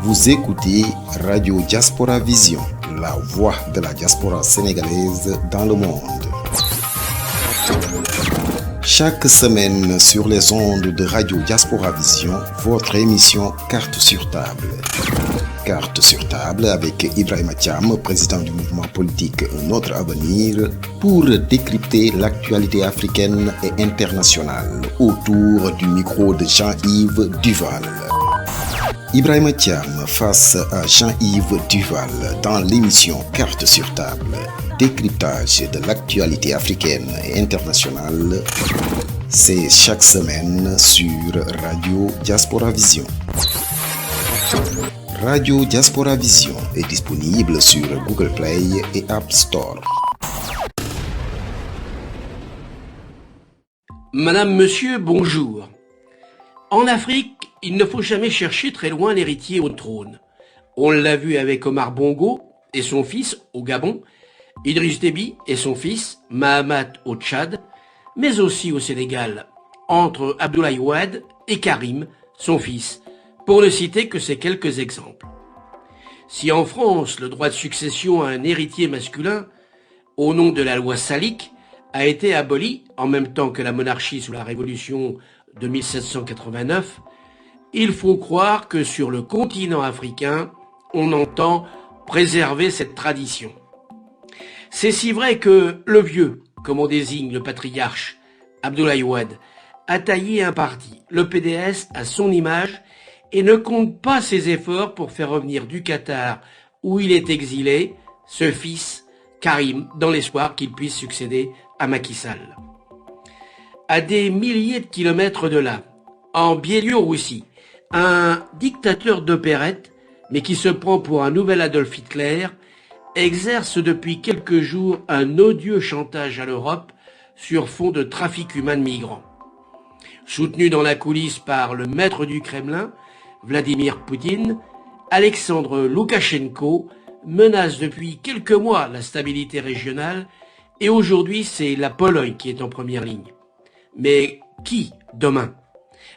Vous écoutez Radio Diaspora Vision, la voix de la diaspora sénégalaise dans le monde. Chaque semaine sur les ondes de Radio Diaspora Vision, votre émission Carte sur table. Carte sur table avec Ibrahima Thiam, président du mouvement politique Notre Avenir, pour décrypter l'actualité africaine et internationale autour du micro de Jean-Yves Duval. Ibrahima Thiam face à Jean-Yves Duval dans l'émission Carte sur table, décryptage de l'actualité africaine et internationale. C'est chaque semaine sur Radio Diaspora Vision. Radio Diaspora Vision est disponible sur Google Play et App Store. Madame, monsieur, bonjour. En Afrique, il ne faut jamais chercher très loin l'héritier au trône. On l'a vu avec Omar Bongo et son fils au Gabon, Idriss Déby et son fils Mahamat au Tchad, mais aussi au Sénégal, entre Abdoulaye Wade et Karim, son fils, pour ne citer que ces quelques exemples. Si en France, le droit de succession à un héritier masculin, au nom de la loi salique, a été aboli en même temps que la monarchie sous la Révolution de 1789, il faut croire que sur le continent africain, on entend préserver cette tradition. C'est si vrai que le vieux, comme on désigne le patriarche, Abdoulaye Wade, a taillé un parti, le PDS, à son image et ne compte pas ses efforts pour faire revenir du Qatar, où il est exilé, ce fils, Karim, dans l'espoir qu'il puisse succéder à Macky Sall. À des milliers de kilomètres de là, en Biélorussie, un dictateur d'opérette, mais qui se prend pour un nouvel Adolf Hitler, exerce depuis quelques jours un odieux chantage à l'Europe sur fond de trafic humain de migrants. Soutenu dans la coulisse par le maître du Kremlin, Vladimir Poutine, Alexandre Loukachenko menace depuis quelques mois la stabilité régionale et aujourd'hui c'est la Pologne qui est en première ligne. Mais qui demain ?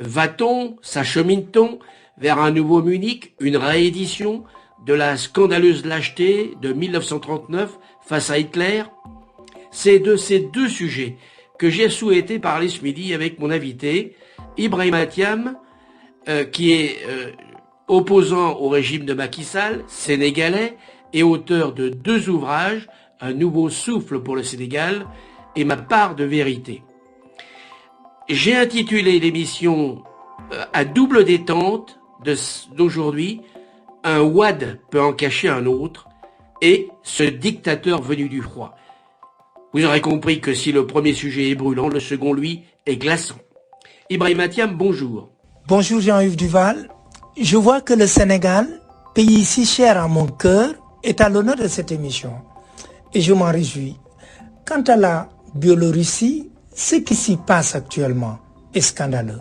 Va-t-on, s'achemine-t-on vers un nouveau Munich, une réédition de la scandaleuse lâcheté de 1939 face à Hitler ? C'est de ces deux sujets que j'ai souhaité parler ce midi avec mon invité, Ibrahima Thiam, qui est opposant au régime de Macky Sall, sénégalais, et auteur de 2 ouvrages, Un nouveau souffle pour le Sénégal et Ma part de vérité. J'ai intitulé l'émission à double détente d'aujourd'hui, Un Wade peut en cacher un autre, et ce dictateur venu du froid. Vous aurez compris que si le premier sujet est brûlant, le second, lui, est glaçant. Ibrahima Thiam, bonjour. Bonjour Jean-Yves Duval. Je vois que le Sénégal, pays si cher à mon cœur, est à l'honneur de cette émission. Et je m'en réjouis. Quant à la Biélorussie, ce qui s'y passe actuellement est scandaleux.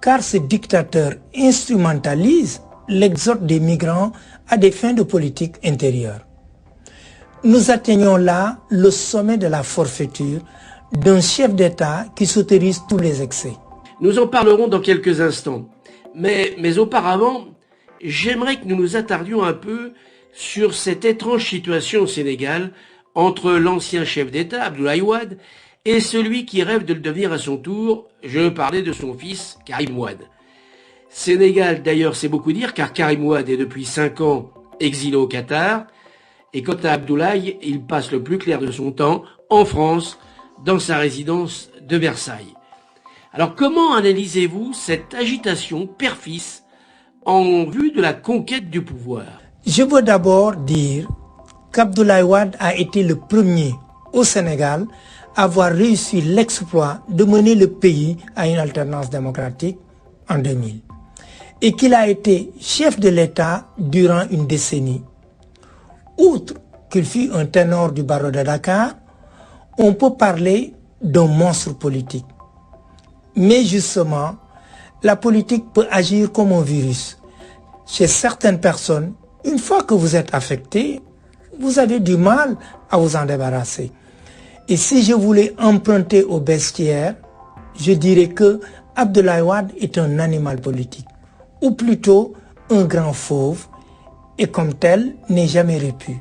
Car ce dictateur instrumentalise l'exode des migrants à des fins de politique intérieure. Nous atteignons là le sommet de la forfaiture d'un chef d'État qui s'autorise tous les excès. Nous en parlerons dans quelques instants. Mais auparavant, j'aimerais que nous nous attardions un peu sur cette étrange situation au Sénégal entre l'ancien chef d'État, Abdoulaye Wade, et celui qui rêve de le devenir à son tour. Je veux parler de son fils, Karim Wade. Sénégal, d'ailleurs, c'est beaucoup dire, car Karim Wade est depuis 5 ans exilé au Qatar, et quant à Abdoulaye, il passe le plus clair de son temps en France, dans sa résidence de Versailles. Alors comment analysez-vous cette agitation père-fils en vue de la conquête du pouvoir ? Je veux d'abord dire qu'Abdoulaye Wade a été le premier au Sénégal à avoir réussi l'exploit de mener le pays à une alternance démocratique en 2000 et qu'il a été chef de l'État durant une décennie. Outre qu'il fut un ténor du barreau de Dakar, on peut parler d'un monstre politique. Mais justement, la politique peut agir comme un virus. Chez certaines personnes, une fois que vous êtes affecté, vous avez du mal à vous en débarrasser. Et si je voulais emprunter au bestiaire, je dirais que Abdoulaye Wade est un animal politique, ou plutôt un grand fauve et comme tel n'est jamais repu.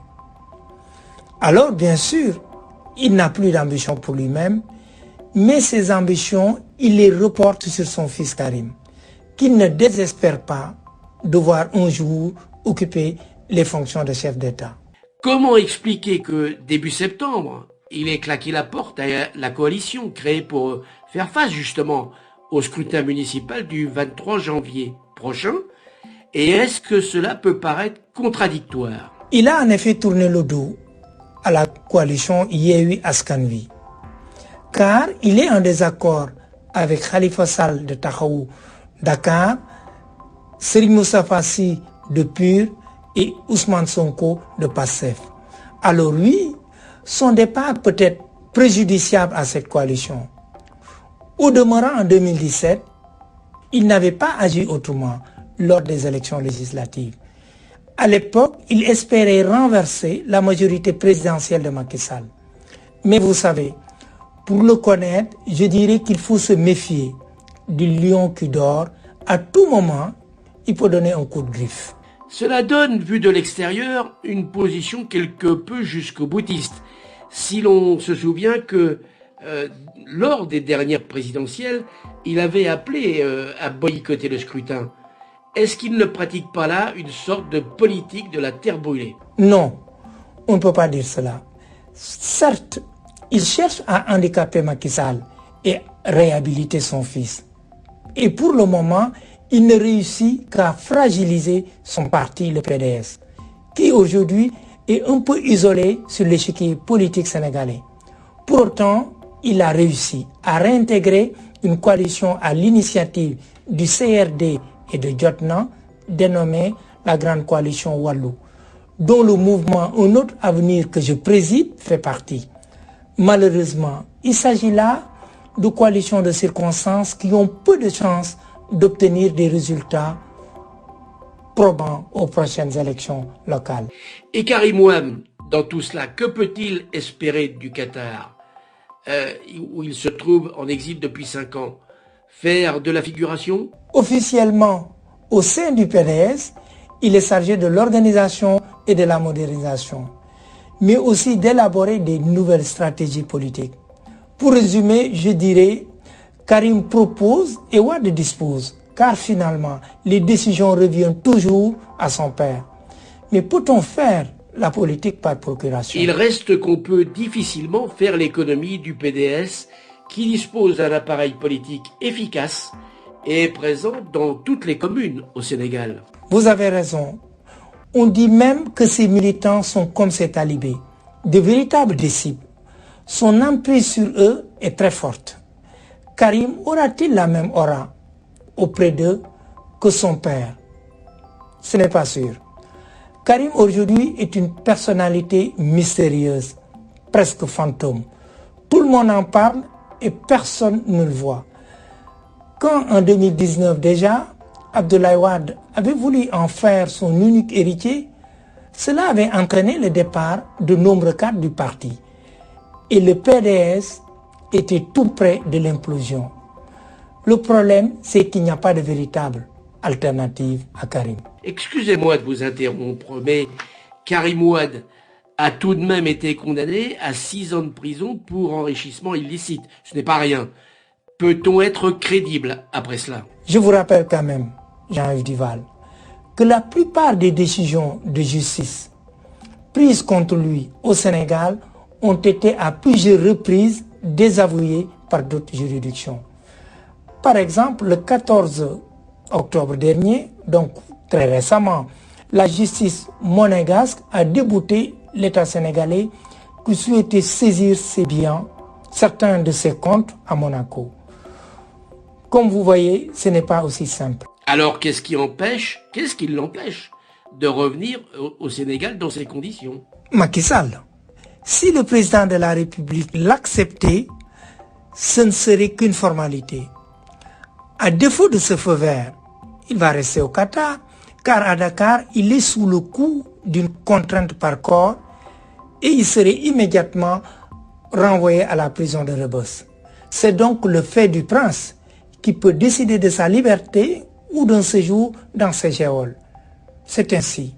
Alors bien sûr, il n'a plus d'ambition pour lui-même, mais ses ambitions, il les reporte sur son fils Karim, qu'il ne désespère pas de voir un jour occuper les fonctions de chef d'État. Comment expliquer que début septembre, il ait claqué la porte à la coalition créée pour faire face justement au scrutin municipal du 23 janvier prochain? Et est-ce que cela peut paraître contradictoire? Il a en effet tourné le dos à la coalition Yewwi Askan Wi, car il est en désaccord avec Khalifa Sall de Taxawu Dakar, Serigne Moustapha Sy de PUR et Ousmane Sonko de PASTEF. Alors oui, son départ peut être préjudiciable à cette coalition. Au demeurant, en 2017, il n'avait pas agi autrement lors des élections législatives. À l'époque, il espérait renverser la majorité présidentielle de Macky Sall. Mais vous savez, pour le connaître, je dirais qu'il faut se méfier du lion qui dort. À tout moment, il peut donner un coup de griffe. Cela donne, vu de l'extérieur, une position quelque peu jusqu'au boutiste. Si l'on se souvient que lors des dernières présidentielles, il avait appelé à boycotter le scrutin. Est-ce qu'il ne pratique pas là une sorte de politique de la terre brûlée? Non, on ne peut pas dire cela. Certes, il cherche à handicaper Macky Sall et réhabiliter son fils. Et pour le moment, il ne réussit qu'à fragiliser son parti, le PDS, qui aujourd'hui est un peu isolé sur l'échiquier politique sénégalais. Pour autant, il a réussi à réintégrer une coalition à l'initiative du CRD et de Jotna, dénommée la Grande Coalition Wallou, dont le mouvement Un autre avenir que je préside fait partie. Malheureusement, il s'agit là de coalitions de circonstances qui ont peu de chances d'obtenir des résultats probants aux prochaines élections locales. Et Karim Ouad, dans tout cela, que peut-il espérer du Qatar, où il se trouve en exil depuis 5 ans? Faire de la figuration? Officiellement, au sein du PDS, il est chargé de l'organisation et de la modernisation, mais aussi d'élaborer des nouvelles stratégies politiques. Pour résumer, je dirais, Karim propose et Ouad dispose, car finalement, les décisions reviennent toujours à son père. Mais peut-on faire la politique par procuration? Il reste qu'on peut difficilement faire l'économie du PDS, qui dispose d'un appareil politique efficace et présent dans toutes les communes au Sénégal. Vous avez raison. On dit même que ces militants sont comme ses talibés, de véritables disciples. Son emprise sur eux est très forte. Karim aura-t-il la même aura auprès d'eux que son père? Ce n'est pas sûr. Karim aujourd'hui est une personnalité mystérieuse, presque fantôme. Tout le monde en parle et personne ne le voit. Quand en 2019 déjà, Abdoulaye Wade avait voulu en faire son unique héritier, cela avait entraîné le départ de nombreux cadres du parti. Et le PDS était tout près de l'implosion. Le problème, c'est qu'il n'y a pas de véritable alternative à Karim. Excusez-moi de vous interrompre, mais Karim Ouad a tout de même été condamné à 6 ans de prison pour enrichissement illicite. Ce n'est pas rien. Peut-on être crédible après cela? Je vous rappelle quand même, Jean-Yves Duval, que la plupart des décisions de justice prises contre lui au Sénégal ont été à plusieurs reprises désavouées par d'autres juridictions. Par exemple, le 14 octobre dernier, donc très récemment, la justice monégasque a débouté l'État sénégalais qui souhaitait saisir ses biens, certains de ses comptes à Monaco. Comme vous voyez, ce n'est pas aussi simple. Alors qu'est-ce qui l'empêche de revenir au Sénégal dans ces conditions? Macky Sall. Si le président de la République l'acceptait, ce ne serait qu'une formalité. À défaut de ce feu vert, il va rester au Qatar, car à Dakar, il est sous le coup d'une contrainte par corps et il serait immédiatement renvoyé à la prison de Rebeuss. C'est donc le fait du prince qui peut décider de sa liberté ou d'un séjour dans ses geôles. C'est ainsi.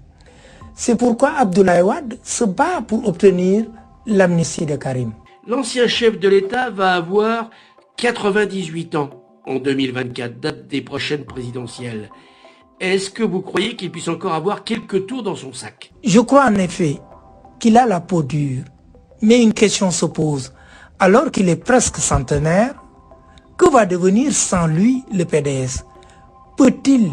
C'est pourquoi Abdoulaye Wade se bat pour obtenir l'amnistie de Karim. L'ancien chef de l'État va avoir 98 ans en 2024, date des prochaines présidentielles. Est-ce que vous croyez qu'il puisse encore avoir quelques tours dans son sac? Je crois en effet qu'il a la peau dure. Mais une question se pose. Alors qu'il est presque centenaire, que va devenir sans lui le PDS? Peut-il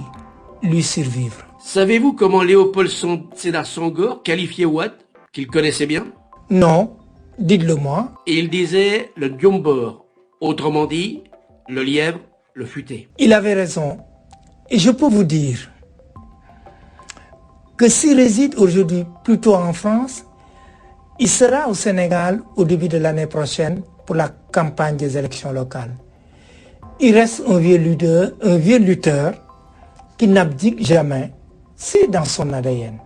lui survivre? Savez-vous comment Léopold Sédar Senghor qualifiait Wade, qu'il connaissait bien? Non, dites-le moi. Il disait le Diombor, autrement dit, le lièvre, le futé. Il avait raison. Et je peux vous dire que s'il réside aujourd'hui plutôt en France, il sera au Sénégal au début de l'année prochaine pour la campagne des élections locales. Il reste un vieux lutteur qui n'abdique jamais. C'est dans son ADN.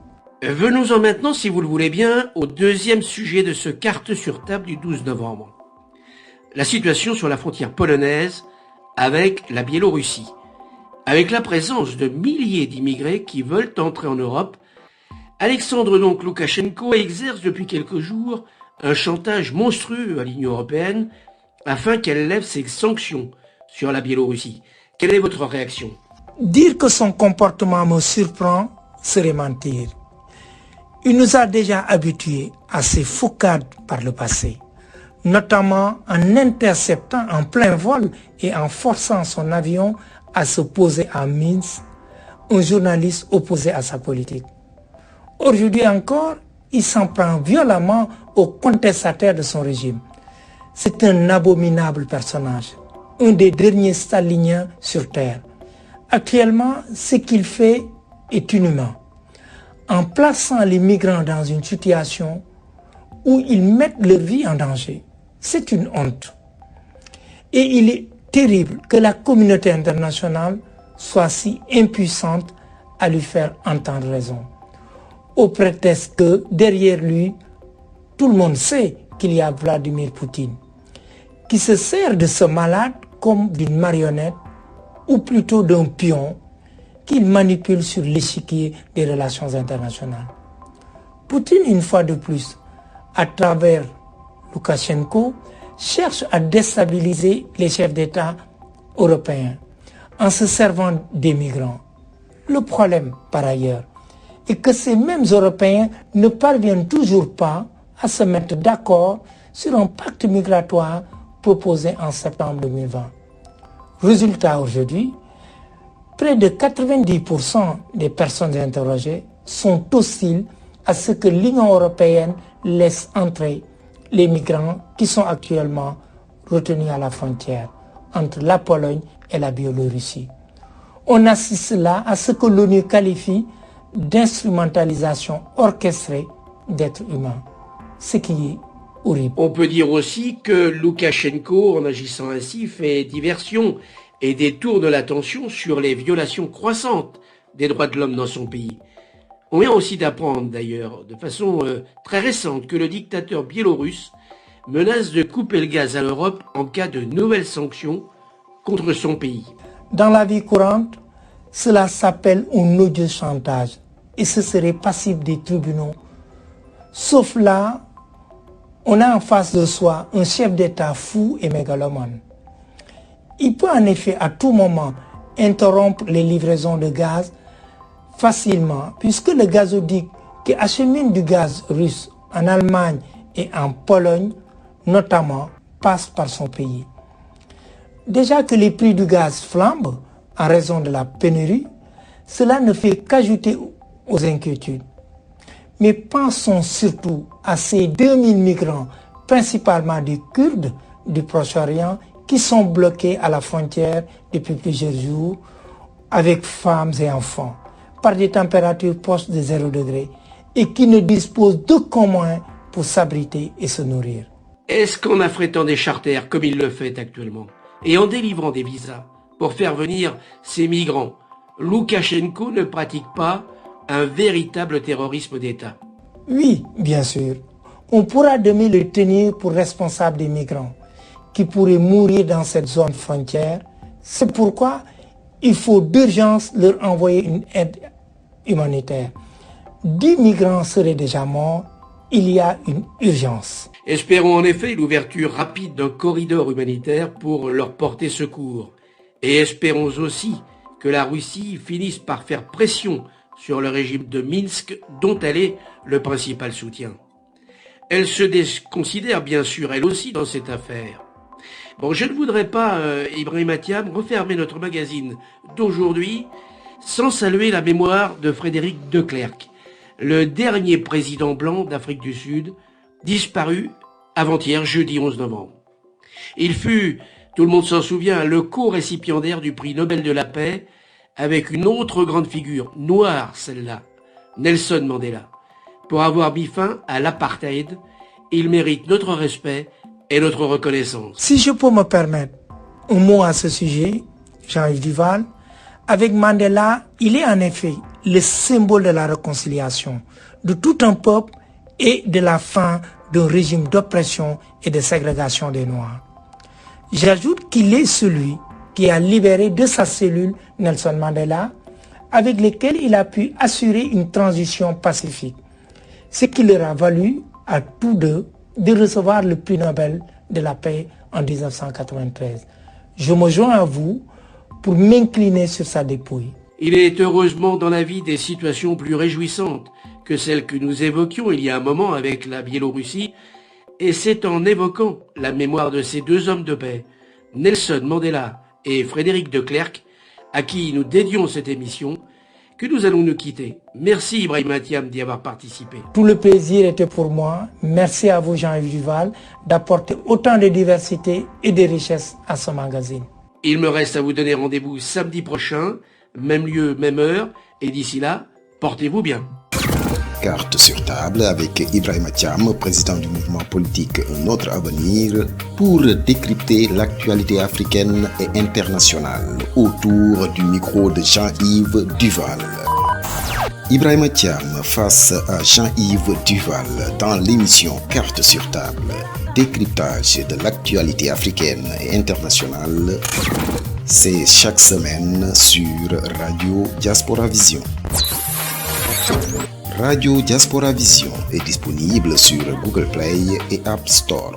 Venons-en maintenant, si vous le voulez bien, au deuxième sujet de ce carte sur table du 12 novembre. La situation sur la frontière polonaise avec la Biélorussie. Avec la présence de milliers d'immigrés qui veulent entrer en Europe, Alexandre Loukachenko exerce depuis quelques jours un chantage monstrueux à l'Union européenne afin qu'elle lève ses sanctions sur la Biélorussie. Quelle est votre réaction? Dire que son comportement me surprend serait mentir. Il nous a déjà habitués à ces foucades par le passé, notamment en interceptant en plein vol et en forçant son avion à se poser à Minsk, un journaliste opposé à sa politique. Aujourd'hui encore, il s'en prend violemment aux contestataires de son régime. C'est un abominable personnage, un des derniers staliniens sur Terre. Actuellement, ce qu'il fait est inhumain. En plaçant les migrants dans une situation où ils mettent leur vie en danger, c'est une honte. Et il est terrible que la communauté internationale soit si impuissante à lui faire entendre raison. Au prétexte que derrière lui, tout le monde sait qu'il y a Vladimir Poutine, qui se sert de ce malade comme d'une marionnette, ou plutôt d'un pion qu'il manipule sur l'échiquier des relations internationales. Poutine, une fois de plus, à travers Loukachenko, cherche à déstabiliser les chefs d'État européens en se servant des migrants. Le problème, par ailleurs, est que ces mêmes Européens ne parviennent toujours pas à se mettre d'accord sur un pacte migratoire proposé en septembre 2020. Résultat aujourd'hui, près de 90% des personnes interrogées sont hostiles à ce que l'Union européenne laisse entrer les migrants qui sont actuellement retenus à la frontière entre la Pologne et la Biélorussie. On assiste là à ce que l'ONU qualifie d'instrumentalisation orchestrée d'êtres humains, ce qui est horrible. On peut dire aussi que Loukachenko, en agissant ainsi, fait diversion et détourne l'attention sur les violations croissantes des droits de l'homme dans son pays. On vient aussi d'apprendre d'ailleurs, de façon très récente, que le dictateur biélorusse menace de couper le gaz à l'Europe en cas de nouvelles sanctions contre son pays. Dans la vie courante, cela s'appelle un odieux chantage et ce serait passible des tribunaux. Sauf là, on a en face de soi un chef d'État fou et mégalomane. Il peut en effet à tout moment interrompre les livraisons de gaz facilement, puisque le gazoduc qui achemine du gaz russe en Allemagne et en Pologne, notamment, passe par son pays. Déjà que les prix du gaz flambent en raison de la pénurie, cela ne fait qu'ajouter aux inquiétudes. Mais pensons surtout à ces 2000 migrants, principalement des Kurdes du Proche-Orient, qui sont bloqués à la frontière depuis plusieurs jours, avec femmes et enfants, par des températures proches de 0 degré, et qui ne disposent d'aucun moyen pour s'abriter et se nourrir. Est-ce qu'en affrétant des charters, comme il le fait actuellement, et en délivrant des visas pour faire venir ces migrants, Loukachenko ne pratique pas un véritable terrorisme d'État? Oui, bien sûr. On pourra demain le tenir pour responsable des migrants qui pourraient mourir dans cette zone frontière. C'est pourquoi il faut d'urgence leur envoyer une aide humanitaire. 10 migrants seraient déjà morts. Il y a une urgence. Espérons en effet l'ouverture rapide d'un corridor humanitaire pour leur porter secours. Et espérons aussi que la Russie finisse par faire pression sur le régime de Minsk dont elle est le principal soutien. Elle se considère bien sûr elle aussi dans cette affaire. Bon, je ne voudrais pas, Ibrahima Thiam, refermer notre magazine d'aujourd'hui sans saluer la mémoire de Frédéric de Klerk, le dernier président blanc d'Afrique du Sud, disparu avant-hier, jeudi 11 novembre. Il fut, tout le monde s'en souvient, le co-récipiendaire du prix Nobel de la paix avec une autre grande figure, noire celle-là, Nelson Mandela. Pour avoir mis fin à l'apartheid, il mérite notre respect et notre reconnaissance. Si je peux me permettre un mot à ce sujet, Jean-Yves Duval, avec Mandela, il est en effet le symbole de la réconciliation de tout un peuple et de la fin d'un régime d'oppression et de ségrégation des Noirs. J'ajoute qu'il est celui qui a libéré de sa cellule Nelson Mandela, avec lesquels il a pu assurer une transition pacifique, ce qui leur a valu à tous deux de recevoir le prix Nobel de la paix en 1993. Je me joins à vous pour m'incliner sur sa dépouille. Il est heureusement dans la vie des situations plus réjouissantes que celles que nous évoquions il y a un moment avec la Biélorussie, et c'est en évoquant la mémoire de ces deux hommes de paix, Nelson Mandela et Frédéric de Klerk, à qui nous dédions cette émission, que nous allons nous quitter. Merci Ibrahima Thiam d'y avoir participé. Tout le plaisir était pour moi. Merci à vous Jean-Yves Duval d'apporter autant de diversité et de richesse à ce magazine. Il me reste à vous donner rendez-vous samedi prochain, même lieu, même heure, et d'ici là, portez-vous bien. Carte sur table avec Ibrahima Thiam, président du mouvement politique Notre Avenir, pour décrypter l'actualité africaine et internationale autour du micro de Jean-Yves Duval. Ibrahima Thiam face à Jean-Yves Duval dans l'émission Carte sur table, décryptage de l'actualité africaine et internationale. C'est chaque semaine sur Radio Diaspora Vision. Radio Diaspora Vision est disponible sur Google Play et App Store.